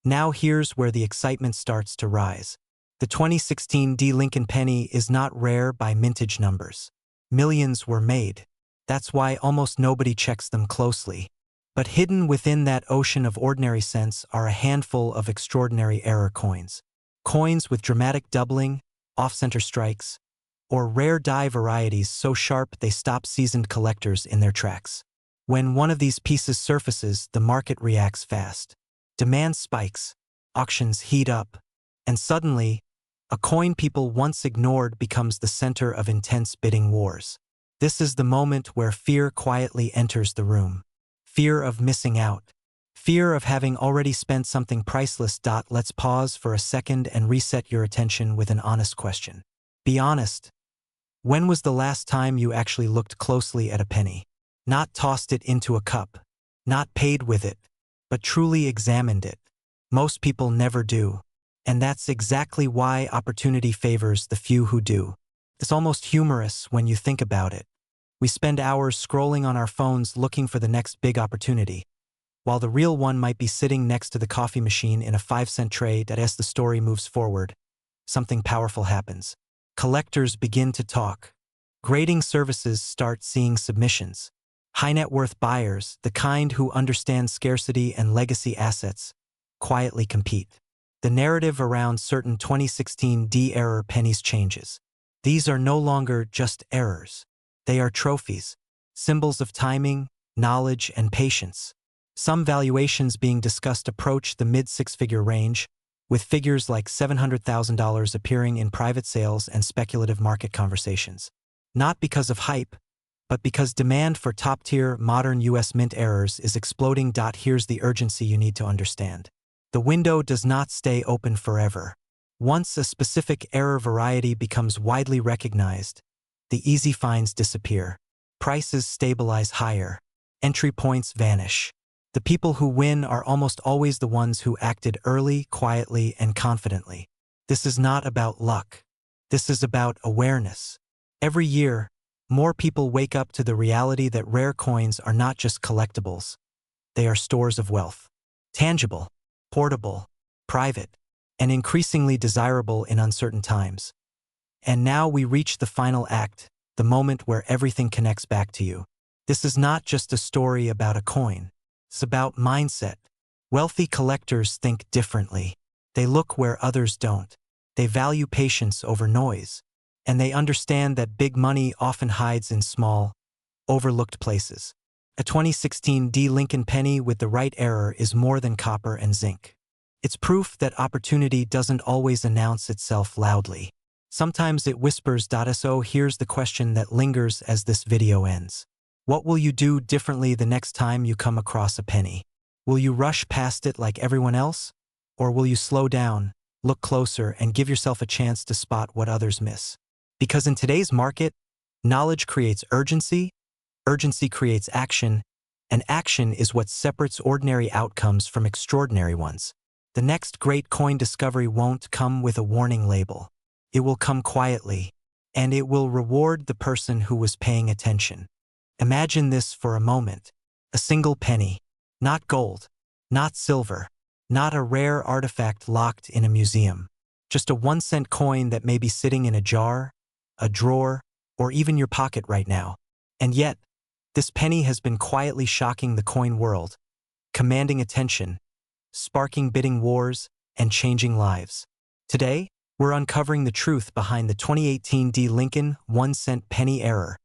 A: Now here's where the excitement starts to rise. The 2016 Lincoln penny is not rare by mintage numbers. Millions were made. That's why almost nobody checks them closely. But hidden within that ocean of ordinary cents are a handful of extraordinary error coins. Coins with dramatic doubling, off-center strikes, or rare die varieties so sharp they stop seasoned collectors in their tracks. When one of these pieces surfaces, the market reacts fast. Demand spikes, auctions heat up, and suddenly, a coin people once ignored becomes the center of intense bidding wars. This is the moment where fear quietly enters the room. Fear of missing out. Fear of having already spent something priceless. Let's pause for a second and reset your attention with an honest question. Be honest. When was the last time you actually looked closely at a penny? Not tossed it into a cup, not paid with it, but truly examined it. Most people never do. And that's exactly why opportunity favors the few who do. It's almost humorous when you think about it. We spend hours scrolling on our phones looking for the next big opportunity, while the real one might be sitting next to the coffee machine in a 5-cent tray. As the story moves forward, something powerful happens. Collectors begin to talk. Grading services start seeing submissions. High-net-worth buyers, the kind who understand scarcity and legacy assets, quietly compete. The narrative around certain 2016 error pennies changes. These are no longer just errors. They are trophies, symbols of timing, knowledge, and patience. Some valuations being discussed approach the mid-six-figure range, with figures like $700,000 appearing in private sales and speculative market conversations. Not because of hype, but because demand for top-tier modern U.S. mint errors is exploding. Here's the urgency you need to understand. The window does not stay open forever. Once a specific error variety becomes widely recognized, the easy finds disappear. Prices stabilize higher. Entry points vanish. The people who win are almost always the ones who acted early, quietly, and confidently. This is not about luck. This is about awareness. Every year, more people wake up to the reality that rare coins are not just collectibles. They are stores of wealth. Tangible, portable, private, and increasingly desirable in uncertain times. And now we reach the final act, the moment where everything connects back to you. This is not just a story about a coin. It's about mindset. Wealthy collectors think differently. They look where others don't. They value patience over noise. And they understand that big money often hides in small, overlooked places. A 2016 Lincoln penny with the right error is more than copper and zinc. It's proof that opportunity doesn't always announce itself loudly. Sometimes it whispers. So here's the question that lingers as this video ends. What will you do differently the next time you come across a penny? Will you rush past it like everyone else? Or will you slow down, look closer, and give yourself a chance to spot what others miss? Because in today's market, knowledge creates urgency, urgency creates action, and action is what separates ordinary outcomes from extraordinary ones. The next great coin discovery won't come with a warning label. It will come quietly, and it will reward the person who was paying attention. Imagine this for a moment. A single penny, not gold, not silver, not a rare artifact locked in a museum. Just a 1-cent coin that may be sitting in a jar, a drawer, or even your pocket right now. And yet, this penny has been quietly shocking the coin world, commanding attention, sparking bidding wars, and changing lives. Today, we're uncovering the truth behind the 2018 D. Lincoln 1-cent penny error,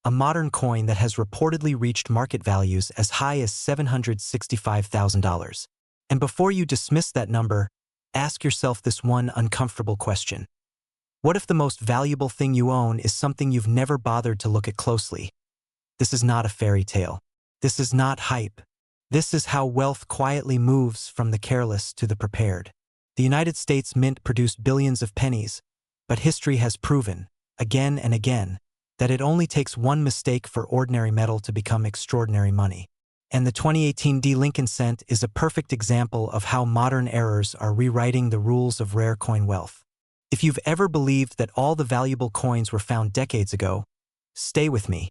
A: a modern coin that has reportedly reached market values as high as $765,000. And before you dismiss that number, ask yourself this one uncomfortable question. What if the most valuable thing you own is something you've never bothered to look at closely? This is not a fairy tale. This is not hype. This is how wealth quietly moves from the careless to the prepared. The United States Mint produced billions of pennies, but history has proven, again and again, that it only takes one mistake for ordinary metal to become extraordinary money. And the 2018 D. Lincoln cent is a perfect example of how modern errors are rewriting the rules of rare coin wealth. If you've ever believed that all the valuable coins were found decades ago, stay with me,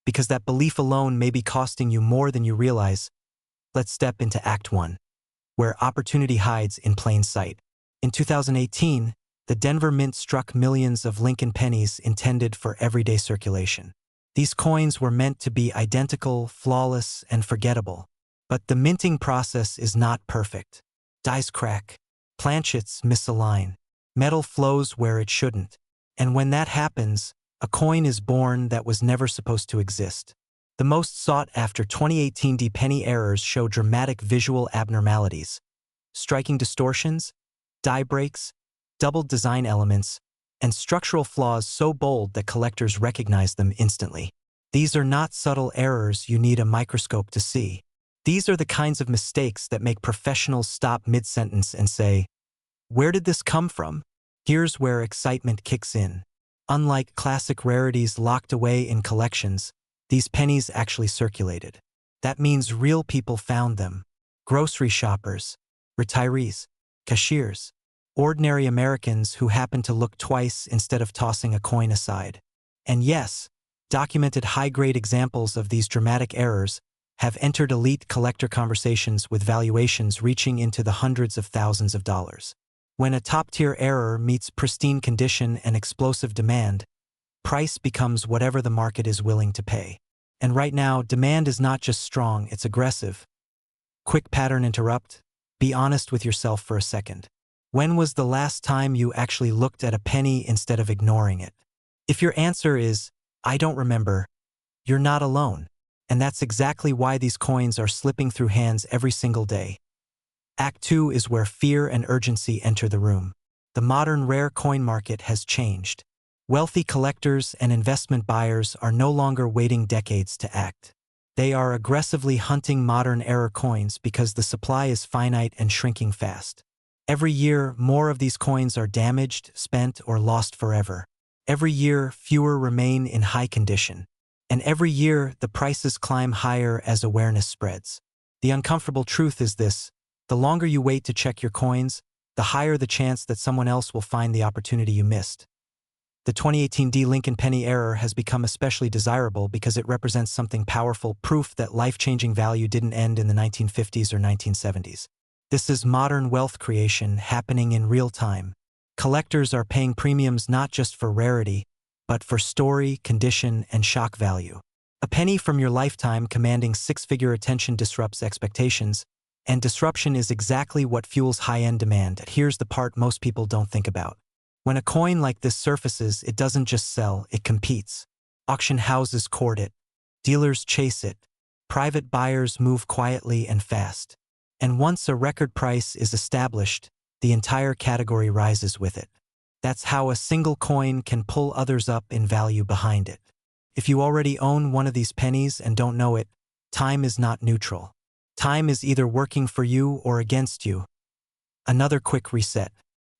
A: because that belief alone may be costing you more than you realize. Let's step into Act 1, where opportunity hides in plain sight. In 2018, the Denver Mint struck millions of Lincoln pennies intended for everyday circulation. These coins were meant to be identical, flawless, and forgettable. But the minting process is not perfect. Dies crack, planchets misalign, metal flows where it shouldn't. And when that happens, a coin is born that was never supposed to exist. The most sought-after 2018 D penny errors show dramatic visual abnormalities, striking distortions, die breaks, doubled design elements, and structural flaws so bold that collectors recognize them instantly. These are not subtle errors you need a microscope to see. These are the kinds of mistakes that make professionals stop mid-sentence and say, "Where did this come from?" Here's where excitement kicks in. Unlike classic rarities locked away in collections, these pennies actually circulated. That means real people found them. Grocery shoppers, retirees, cashiers, ordinary Americans who happened to look twice instead of tossing a coin aside. And yes, documented high-grade examples of these dramatic errors have entered elite collector conversations with valuations reaching into the hundreds of thousands of dollars. When a top-tier error meets pristine condition and explosive demand, price becomes whatever the market is willing to pay. And right now, demand is not just strong, it's aggressive. Quick pattern interrupt. Be honest with yourself for a second. When was the last time you actually looked at a penny instead of ignoring it? If your answer is, "I don't remember," you're not alone. And that's exactly why these coins are slipping through hands every single day. Act 2 is where fear and urgency enter the room. The modern rare coin market has changed. Wealthy collectors and investment buyers are no longer waiting decades to act. They are aggressively hunting modern era coins because the supply is finite and shrinking fast. Every year, more of these coins are damaged, spent, or lost forever. Every year, fewer remain in high condition. And every year, the prices climb higher as awareness spreads. The uncomfortable truth is this: the longer you wait to check your coins, the higher the chance that someone else will find the opportunity you missed. The 2018 D. Lincoln penny error has become especially desirable because it represents something powerful, proof that life-changing value didn't end in the 1950s or 1970s. This is modern wealth creation happening in real time. Collectors are paying premiums not just for rarity, but for story, condition, and shock value. A penny from your lifetime commanding six-figure attention disrupts expectations, and disruption is exactly what fuels high-end demand. Here's the part most people don't think about. When a coin like this surfaces, it doesn't just sell, it competes. Auction houses court it. Dealers chase it. Private buyers move quietly and fast. And once a record price is established, the entire category rises with it. That's how a single coin can pull others up in value behind it. If you already own one of these pennies and don't know it, time is not neutral. Time is either working for you or against you. Another quick reset.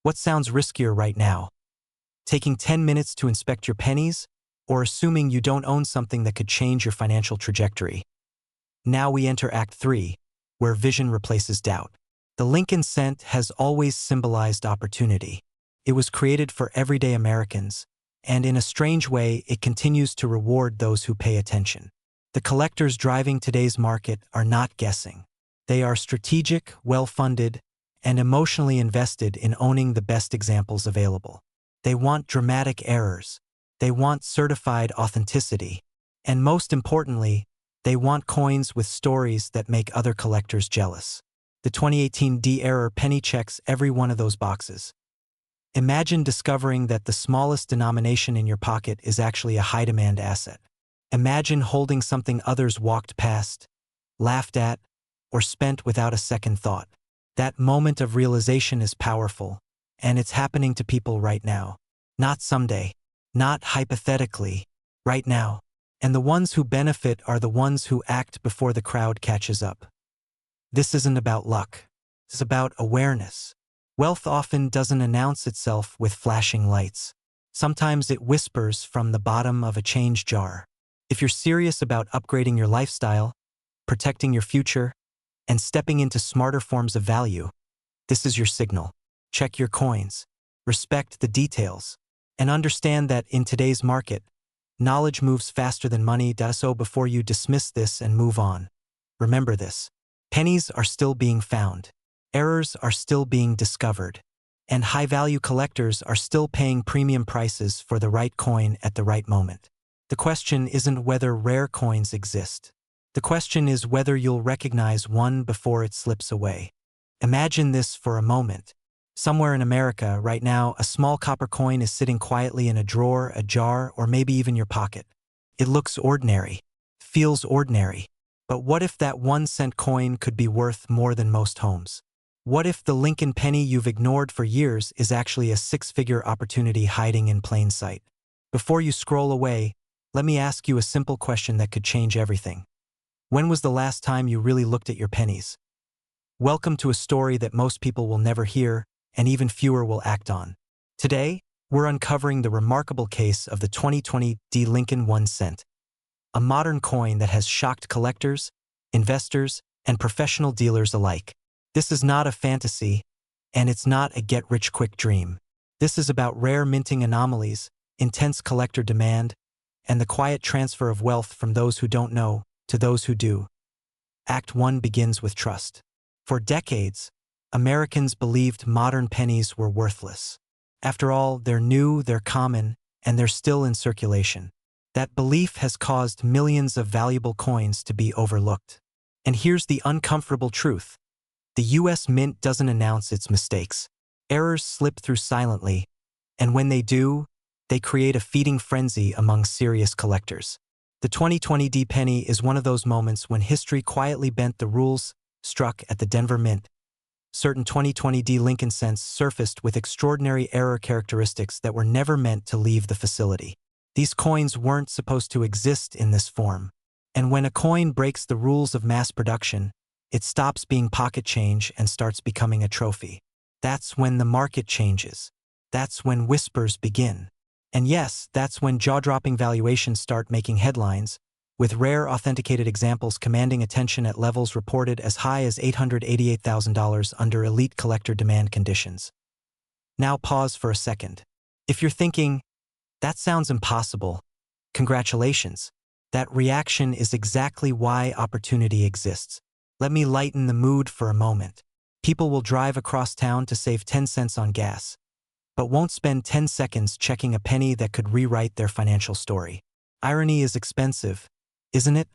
A: What sounds riskier right now? Taking 10 minutes to inspect your pennies, or assuming you don't own something that could change your financial trajectory? Now we enter Act 3, where vision replaces doubt. The Lincoln cent has always symbolized opportunity. It was created for everyday Americans, and in a strange way, it continues to reward those who pay attention. The collectors driving today's market are not guessing. They are strategic, well-funded, and emotionally invested in owning the best examples available. They want dramatic errors. They want certified authenticity. And most importantly, they want coins with stories that make other collectors jealous. The 2018 D-Error penny checks every one of those boxes. Imagine discovering that the smallest denomination in your pocket is actually a high-demand asset. Imagine holding something others walked past, laughed at, or spent without a second thought. That moment of realization is powerful, and it's happening to people right now. Not someday, not hypothetically, right now. And the ones who benefit are the ones who act before the crowd catches up. This isn't about luck. It's about awareness. Wealth often doesn't announce itself with flashing lights. Sometimes it whispers from the bottom of a change jar. If you're serious about upgrading your lifestyle, protecting your future, and stepping into smarter forms of value, this is your signal. Check your coins, respect the details, and understand that in today's market, knowledge moves faster than money. So before you dismiss this and move on, remember this. Pennies are still being found. Errors are still being discovered. And high-value collectors are still paying premium prices for the right coin at the right moment. The question isn't whether rare coins exist. The question is whether you'll recognize one before it slips away. Imagine this for a moment. Somewhere in America, right now, a small copper coin is sitting quietly in a drawer, a jar, or maybe even your pocket. It looks ordinary, feels ordinary. But what if that 1-cent coin could be worth more than most homes? What if the Lincoln penny you've ignored for years is actually a 6-figure opportunity hiding in plain sight? Before you scroll away, let me ask you a simple question that could change everything. When was the last time you really looked at your pennies? Welcome to a story that most people will never hear, and even fewer will act on. Today, we're uncovering the remarkable case of the 2020 D. Lincoln 1 cent, a modern coin that has shocked collectors, investors, and professional dealers alike. This is not a fantasy, and it's not a get-rich-quick dream. This is about rare minting anomalies, intense collector demand, and the quiet transfer of wealth from those who don't know to those who do. Act 1 begins with trust. For decades, Americans believed modern pennies were worthless. After all, they're new, they're common, and they're still in circulation. That belief has caused millions of valuable coins to be overlooked. And here's the uncomfortable truth. The U.S. Mint doesn't announce its mistakes. Errors slip through silently, and when they do, they create a feeding frenzy among serious collectors. The 2020 D penny is one of those moments when history quietly bent the rules struck at the Denver Mint. Certain 2020 D Lincoln cents surfaced with extraordinary error characteristics that were never meant to leave the facility. These coins weren't supposed to exist in this form. And when a coin breaks the rules of mass production, it stops being pocket change and starts becoming a trophy. That's when the market changes. That's when whispers begin. And yes, that's when jaw-dropping valuations start making headlines, with rare authenticated examples commanding attention at levels reported as high as $888,000 under elite collector demand conditions. Now pause for a second. If you're thinking, that sounds impossible, congratulations. That reaction is exactly why opportunity exists. Let me lighten the mood for a moment. People will drive across town to save 10 cents on gas, but won't spend 10 seconds checking a penny that could rewrite their financial story. Irony is expensive, isn't it?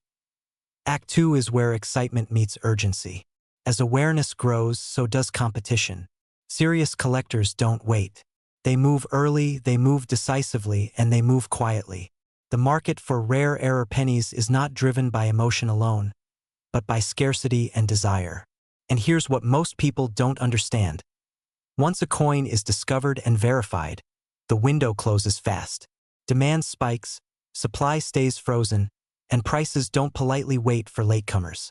A: Act 2 is where excitement meets urgency. As awareness grows, so does competition. Serious collectors don't wait. They move early, they move decisively, and they move quietly. The market for rare error pennies is not driven by emotion alone, but by scarcity and desire. And here's what most people don't understand. Once a coin is discovered and verified, the window closes fast. Demand spikes, supply stays frozen, and prices don't politely wait for latecomers.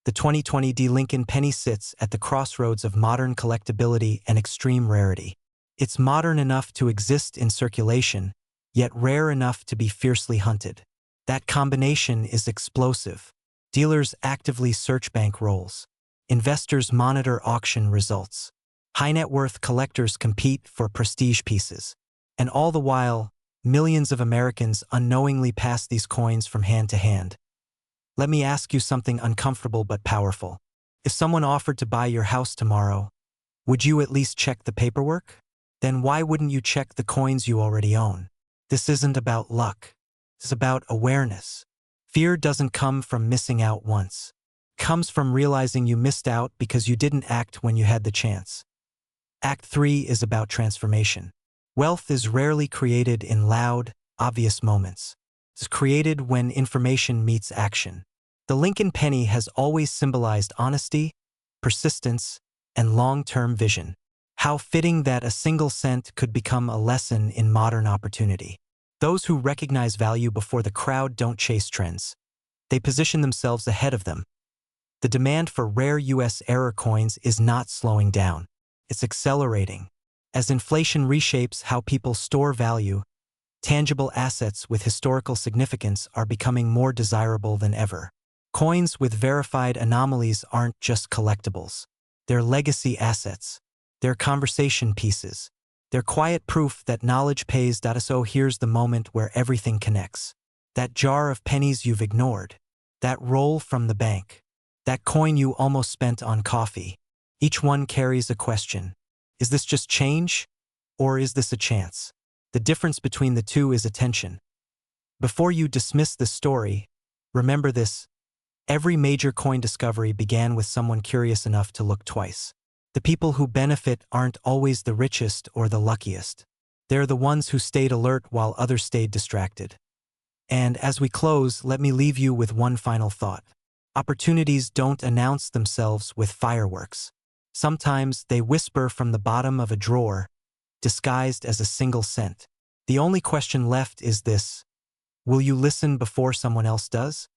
A: The 2020 Lincoln penny sits at the crossroads of modern collectability and extreme rarity. It's modern enough to exist in circulation, yet rare enough to be fiercely hunted. That combination is explosive. Dealers actively search bankrolls. Investors monitor auction results. High-net-worth collectors compete for prestige pieces. And all the while, millions of Americans unknowingly pass these coins from hand to hand. Let me ask you something uncomfortable but powerful. If someone offered to buy your house tomorrow, would you at least check the paperwork? Then why wouldn't you check the coins you already own? This isn't about luck. It's about awareness. Fear doesn't come from missing out once. It comes from realizing you missed out because you didn't act when you had the chance. Act 3 is about transformation. Wealth is rarely created in loud, obvious moments. It's created when information meets action. The Lincoln penny has always symbolized honesty, persistence, and long-term vision. How fitting that a single cent could become a lesson in modern opportunity. Those who recognize value before the crowd don't chase trends. They position themselves ahead of them. The demand for rare U.S. error coins is not slowing down. It's accelerating. As inflation reshapes how people store value, tangible assets with historical significance are becoming more desirable than ever. Coins with verified anomalies aren't just collectibles. They're legacy assets. They're conversation pieces. They're quiet proof that knowledge pays. So here's the moment where everything connects. That jar of pennies you've ignored. That roll from the bank. That coin you almost spent on coffee. Each one carries a question. Is this just change? Or is this a chance? The difference between the two is attention. Before you dismiss the story, remember this. Every major coin discovery began with someone curious enough to look twice. The people who benefit aren't always the richest or the luckiest. They're the ones who stayed alert while others stayed distracted. And as we close, let me leave you with one final thought. Opportunities don't announce themselves with fireworks. Sometimes they whisper from the bottom of a drawer, disguised as a single cent. The only question left is this: will you listen before someone else does?